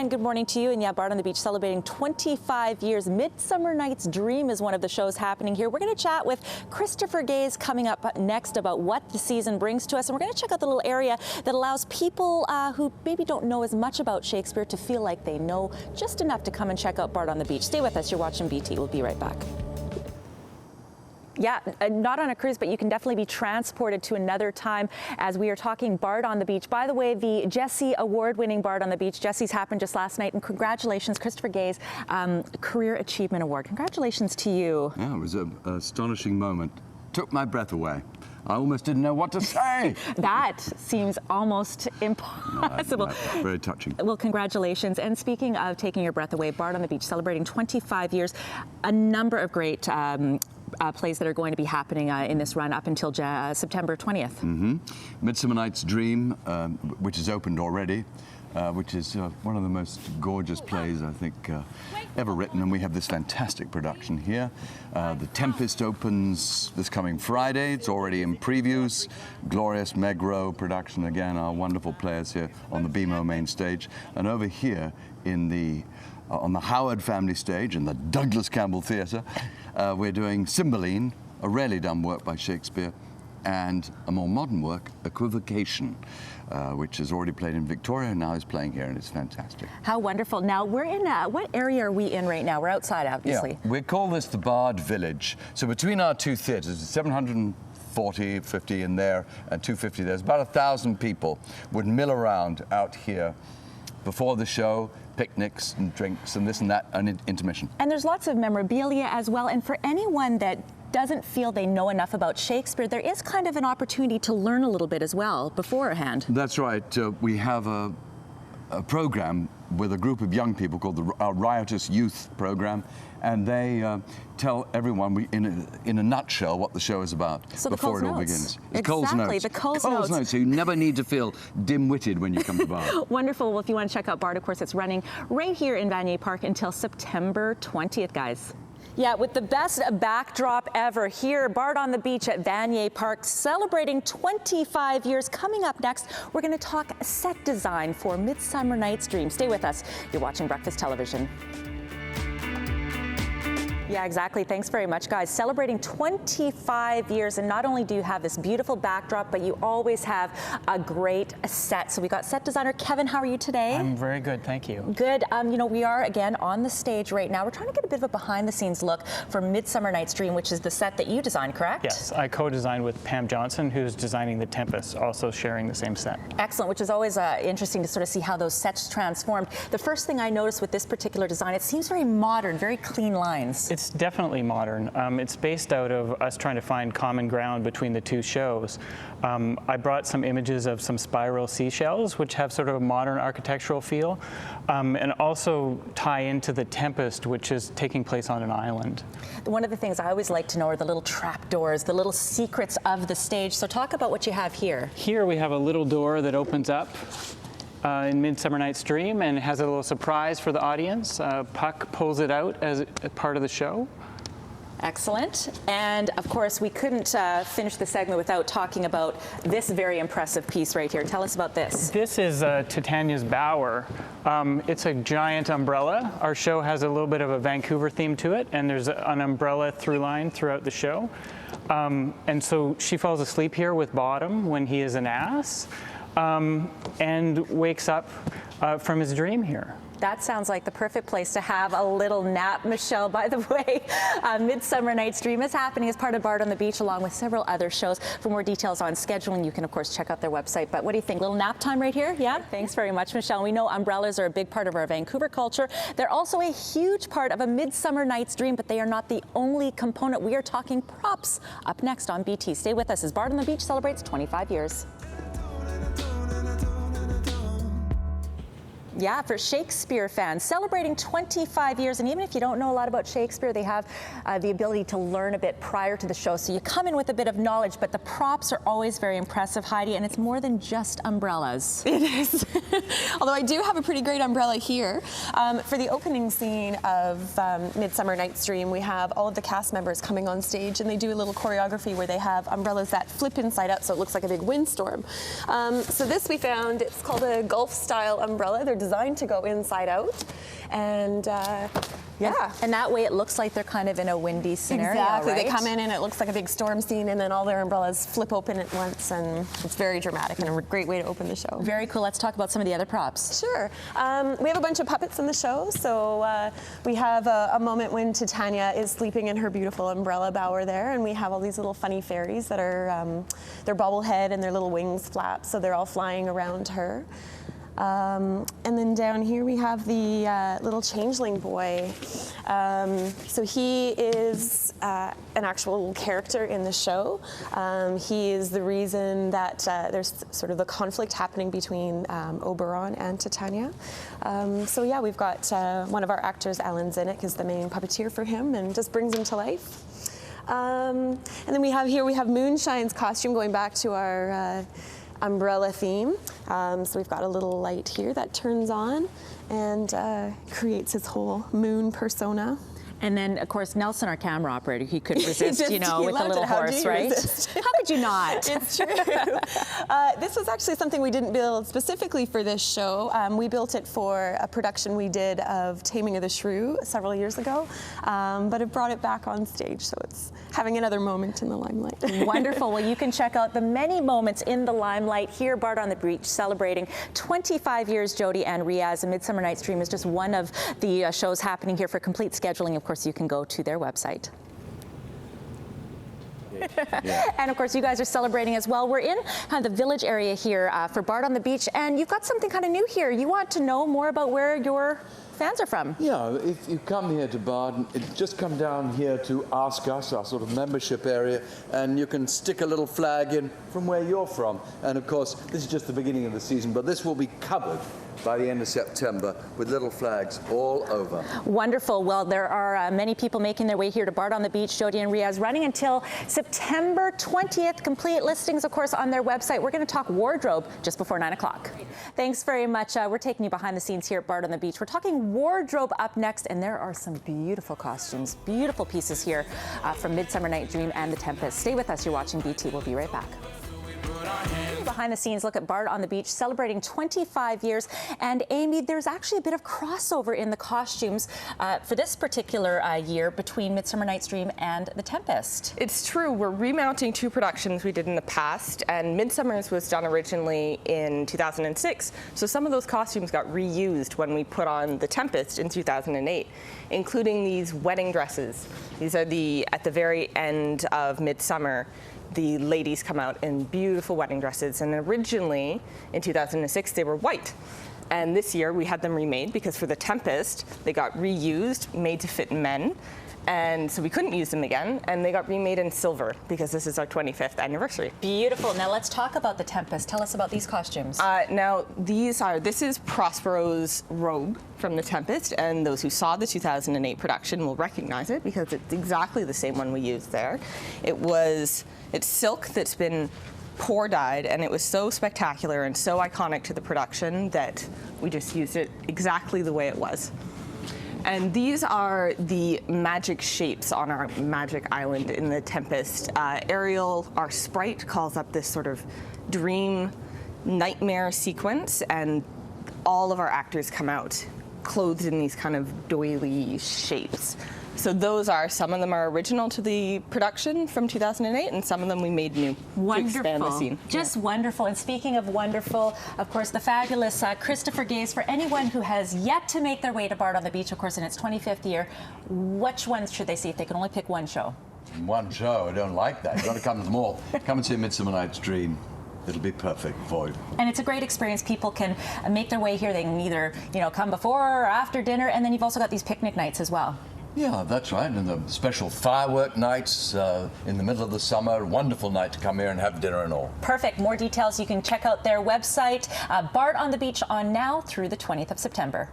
And good morning to you. And yeah, Bard on the Beach celebrating 25 years. Midsummer Night's Dream is one of the shows happening here. We're going to chat with Christopher Gaze coming up next about what the season brings to us. And we're going to check out the little area that allows people who maybe don't know as much about Shakespeare to feel like they know just enough to come and check out Bard on the Beach. Stay with us. You're watching BT. We'll be right back. Yeah, not on a cruise, but you can definitely be transported to another time as we are talking Bard on the Beach. By the way, the Jessie Award-winning Bard on the Beach, Jessie's happened just last night, and congratulations, Christopher Gaze, Career Achievement Award. Congratulations to you. Yeah, it was an astonishing moment. Took my breath away. I almost didn't know what to say. That seems almost impossible. No, very touching. Well, congratulations. And speaking of taking your breath away, Bard on the Beach celebrating 25 years, a number of great plays that are going to be happening in this run up until September 20th. Mm-hmm. Midsummer Night's Dream, which is opened already, which is one of the most gorgeous plays, I think, ever written. And we have this fantastic production here. The Tempest opens this coming Friday. It's already in previews. Glorious Megro production, again, our wonderful players here on the BMO main stage. And over here in the on the Howard family stage in the Douglas Campbell Theatre, we're doing Cymbeline, a rarely done work by Shakespeare, and a more modern work, Equivocation, which is already played in Victoria and now is playing here, and it's fantastic. How wonderful. Now, we're in, what area are we in right now? We're outside, obviously. Yeah, we call this the Bard Village. So between our two theatres, 740, 50 in there, and 250 there's about 1,000 people would mill around out here before the show, picnics and drinks and this and that, and intermission. And there's lots of memorabilia as well. And for anyone that doesn't feel they know enough about Shakespeare, there is kind of an opportunity to learn a little bit as well beforehand. That's right. We have a program with a group of young people called our Riotous Youth Program, and they tell everyone in a nutshell what the show is about before it all begins. It's Coles Notes. The Coles Notes. So you never need to feel dim-witted when you come to Bard. Wonderful. Well, if you want to check out Bard, of course, it's running right here in Vanier Park until September 20th, guys. Yeah, with the best backdrop ever here, Bard on the Beach at Vanier Park, celebrating 25 years. Coming up next, we're going to talk set design for Midsummer Night's Dream. Stay with us. You're watching Breakfast Television. Yeah, exactly. Thanks very much, guys. Celebrating 25 years, and not only do you have this beautiful backdrop, but you always have a great set. So we got set designer Kevin. How are you today? I'm very good, thank you. Good. You know, we are again on the stage right now. We're trying to get a bit of a behind-the-scenes look for Midsummer Night's Dream, which is the set that you designed, correct? Yes, I co-designed with Pam Johnson, who's designing the Tempest, also sharing the same set. Excellent, which is always interesting to sort of see how those sets transformed. The first thing I noticed with this particular design, it seems very modern, very clean lines. It's definitely modern. It's based out of us trying to find common ground between the two shows. I brought some images of some spiral seashells, which have sort of a modern architectural feel, and also tie into the Tempest, which is taking place on an island. One of the things I always like to know are the little trapdoors, the little secrets of the stage. So talk about what you have here. Here we have a little door that opens up in Midsummer Night's Dream, and it has a little surprise for the audience. Puck pulls it out as a part of the show. Excellent. And of course, we couldn't finish the segment without talking about this very impressive piece right here. Tell us about this. This is Titania's Bower. It's a giant umbrella. Our show has a little bit of a Vancouver theme to it, and there's an umbrella through line throughout the show. And so she falls asleep here with Bottom when he is an ass, and wakes up from his dream here. That sounds like the perfect place to have a little nap, Michelle. By the way, Midsummer Night's Dream is happening as part of Bard on the Beach, along with several other shows. For more details on scheduling, you can, of course, check out their website. But what do you think? Little nap time right here? Yeah? Thanks very much, Michelle. We know umbrellas are a big part of our Vancouver culture. They're also a huge part of a Midsummer Night's Dream, but they are not the only component. We are talking props up next on BT. Stay with us as Bard on the Beach celebrates 25 years. Yeah, for Shakespeare fans, celebrating 25 years, and even if you don't know a lot about Shakespeare, they have the ability to learn a bit prior to the show. So you come in with a bit of knowledge, but the props are always very impressive, Heidi, and it's more than just umbrellas. It is. Although I do have a pretty great umbrella here. For the opening scene of Midsummer Night's Dream, we have all of the cast members coming on stage, and they do a little choreography where they have umbrellas that flip inside out, so it looks like a big windstorm. So this we found, it's called a Gulf-style umbrella. They're designed to go inside out. And yeah. And that way it looks like they're kind of in a windy scenario, Exactly. right? They come in and it looks like a big storm scene, and then all their umbrellas flip open at once, and it's very dramatic and a great way to open the show. Very cool. Let's talk about some of the other props. Sure. We have a bunch of puppets in the show. So we have a moment when Titania is sleeping in her beautiful umbrella bower there, and we have all these little funny fairies that are, their bobblehead and their little wings flap, so they're all flying around her. And then down here we have the little changeling boy. So he is an actual character in the show. He is the reason that there's sort of a conflict happening between Oberon and Titania. So yeah, we've got one of our actors, Alan Zinnick, is the main puppeteer for him and just brings him to life. And then we have Moonshine's costume, going back to our umbrella theme. So we've got a little light here that turns on and creates his whole moon persona. And then, of course, Nelson, our camera operator, he couldn't resist, He with the loved little it. How do horse, you right? resist? How could you not? It's true. This was actually something we didn't build specifically for this show. We built it for a production we did of Taming of the Shrew several years ago, but it brought it back on stage, so it's having another moment in the limelight. Wonderful. Well, you can check out the many moments in the limelight here, Bard on the Beach, celebrating 25 years, Jody and Riaz. A Midsummer Night's Dream is just one of the shows happening here. For complete scheduling, of course, you can go to their website. Yeah. And of course, you guys are celebrating as well. We're in kind of the village area here for Bard on the Beach, and you've got something kind of new here. You want to know more about where your fans are from. Yeah, if you come here to Baden, just come down here to Ask Us, our sort of membership area, and you can stick a little flag in from where you're from. And of course, this is just the beginning of the season, but this will be covered by the end of September with little flags all over. Wonderful. Well, there are many people making their way here to Bard on the Beach, Jody and Riaz, running until September 20th. Complete listings, of course, on their website. We're going to talk wardrobe just before 9 o'clock. Thanks very much. We're taking you behind the scenes here at Bard on the Beach. We're talking wardrobe up next, and there are some beautiful costumes, beautiful pieces here from Midsummer Night's Dream and The Tempest. Stay with us. You're watching BT. We'll be right back. Behind the scenes look at Bard on the Beach celebrating 25 years. And Amy, there's actually a bit of crossover in the costumes for this particular year between Midsummer Night's Dream and The Tempest. It's true. We're remounting two productions we did in the past, and Midsummer's was done originally in 2006. So some of those costumes got reused when we put on The Tempest in 2008, including these wedding dresses. These are at the very end of Midsummer. The ladies come out in beautiful wedding dresses, and originally in 2006 they were white. And this year we had them remade because for The Tempest they got reused, made to fit men, and so we couldn't use them again, and they got remade in silver because this is our 25th anniversary. Beautiful. Now let's talk about The Tempest. Tell us about these costumes. Now this is Prospero's robe from The Tempest, and those who saw the 2008 production will recognize it because it's exactly the same one we used there. It's silk that's been pour dyed, and it was so spectacular and so iconic to the production that we just used it exactly the way it was. And these are the magic shapes on our magic island in The Tempest. Ariel, our sprite, calls up this sort of dream nightmare sequence, and all of our actors come out clothed in these kind of doily shapes. So those are, some of them are original to the production from 2008, and some of them we made new to expand the scene. Just wonderful. And speaking of wonderful, of course, the fabulous Christopher Gaze. For anyone who has yet to make their way to Bard on the Beach, of course, in its 25th year, which ones should they see if they can only pick one show? One show? I don't like that. You've got to come to them all. Come and see Midsummer Night's Dream. It'll be perfect for you. And it's a great experience. People can make their way here. They can either, come before or after dinner, and then you've also got these picnic nights as well. Yeah, that's right. And the special firework nights in the middle of the summer. Wonderful night to come here and have dinner and all. Perfect. More details, you can check out their website, Bard on the Beach, on now through the 20th of September.